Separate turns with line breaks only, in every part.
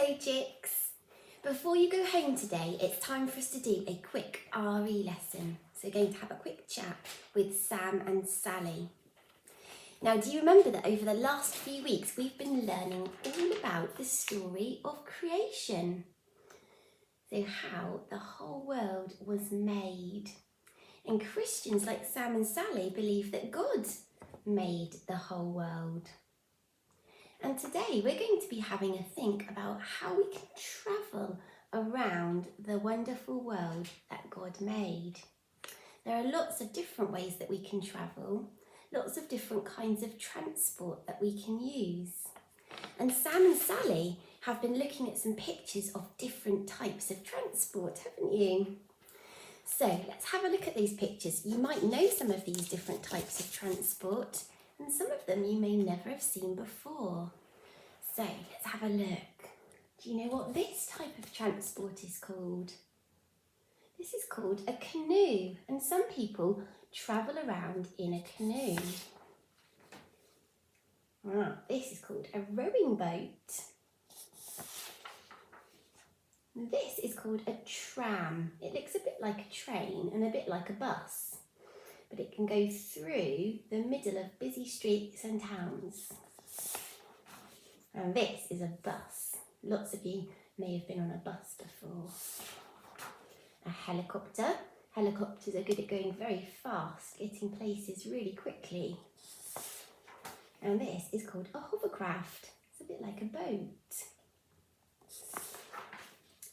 Hello chicks! Before you go home today, it's time for us to do a quick RE lesson. So we're going to have a quick chat with Sam and Sally. Now, do you remember that over the last few weeks we've been learning all about the story of creation? So how the whole world was made. And Christians like Sam and Sally believe that God made the whole world. And today we're going to be having a think about how we can travel around the wonderful world that God made. There are lots of different ways that we can travel, lots of different kinds of transport that we can use. And Sam and Sally have been looking at some pictures of different types of transport, haven't you? So let's have a look at these pictures. You might know some of these different types of transport, and some of them you may never have seen before. So let's have a look. Do you know what this type of transport is called? This is called a canoe, and some people travel around in a canoe. This is called a rowing boat. This is called a tram. It looks a bit like a train and a bit like a bus, but it can go through the middle of busy streets and towns. And this is a bus. Lots of you may have been on a bus before. A helicopter. Helicopters are good at going very fast, getting places really quickly. And this is called a hovercraft. It's a bit like a boat.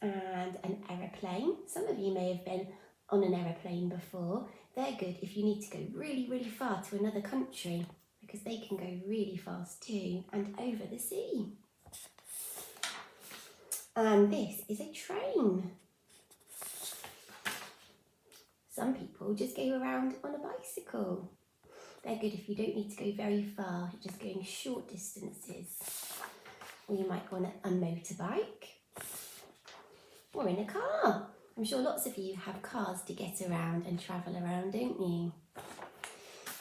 And an aeroplane. Some of you may have been on an aeroplane before. They're good if you need to go really, really far to another country, because they can go really fast too, and over the sea. And this is a train. Some people just go around on a bicycle. They're good if you don't need to go very far, you're just going short distances. Or you might go on a motorbike, or in a car. I'm sure lots of you have cars to get around and travel around, don't you?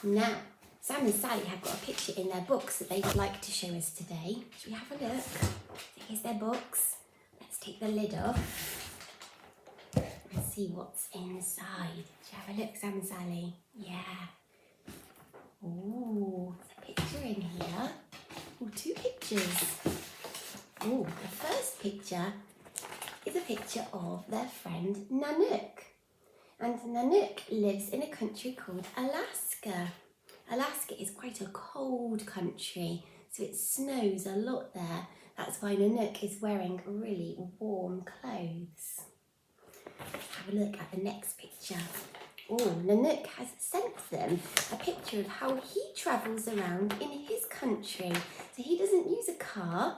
Now, Sam and Sally have got a picture in their books that they would like to show us today. Should we have a look? So here's their books. Let's take the lid off and see what's inside. Should we have a look, Sam and Sally? Yeah. Ooh, there's a picture in here. Ooh, two pictures. Ooh, the first picture is a picture of their friend Nanook. And Nanook lives in a country called Alaska. Alaska is quite a cold country, so it snows a lot there. That's why Nanook is wearing really warm clothes. Let's have a look at the next picture. Oh, Nanook has sent them a picture of how he travels around in his country. So he doesn't use a car,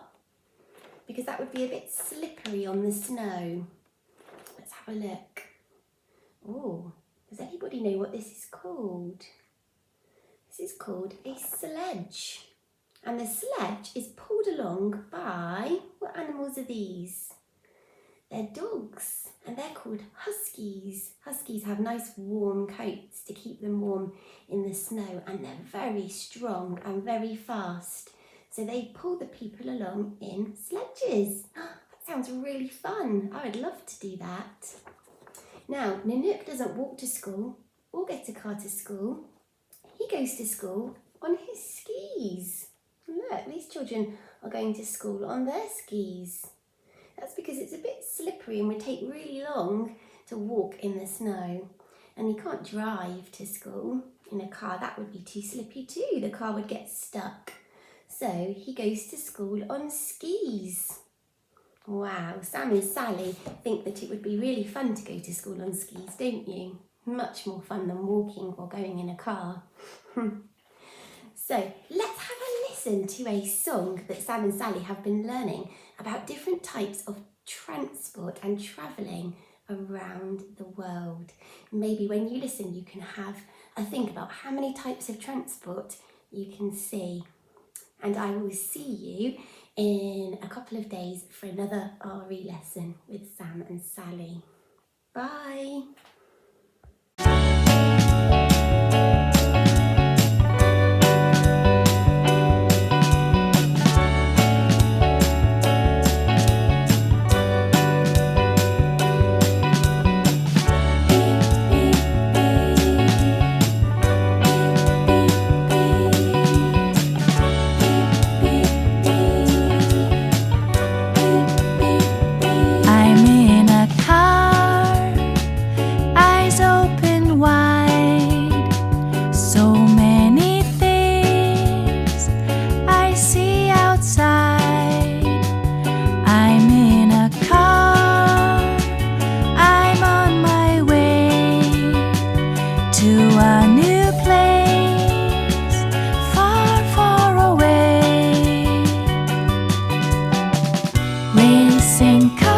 because that would be a bit slippery on the snow. Let's have a look. Oh, does anybody know what this is called? This is called a sledge. And the sledge is pulled along by, what animals are these? They're dogs, and they're called huskies. Huskies have nice warm coats to keep them warm in the snow, and they're very strong and very fast. So they pull the people along in sledges. That sounds really fun. I would love to do that. Now, Nanook doesn't walk to school or get a car to school. He goes to school on his skis. Look, these children are going to school on their skis. That's because it's a bit slippery and would take really long to walk in the snow. And you can't drive to school in a car. That would be too slippy too. The car would get stuck. So he goes to school on skis. Wow, Sam and Sally think that it would be really fun to go to school on skis, don't you? Much more fun than walking or going in a car. So let's have a listen to a song that Sam and Sally have been learning about different types of transport and travelling around the world. Maybe when you listen you can have a think about how many types of transport you can see. And I will see you in a couple of days for another RE lesson with Sam and Sally. Bye!
Racing car.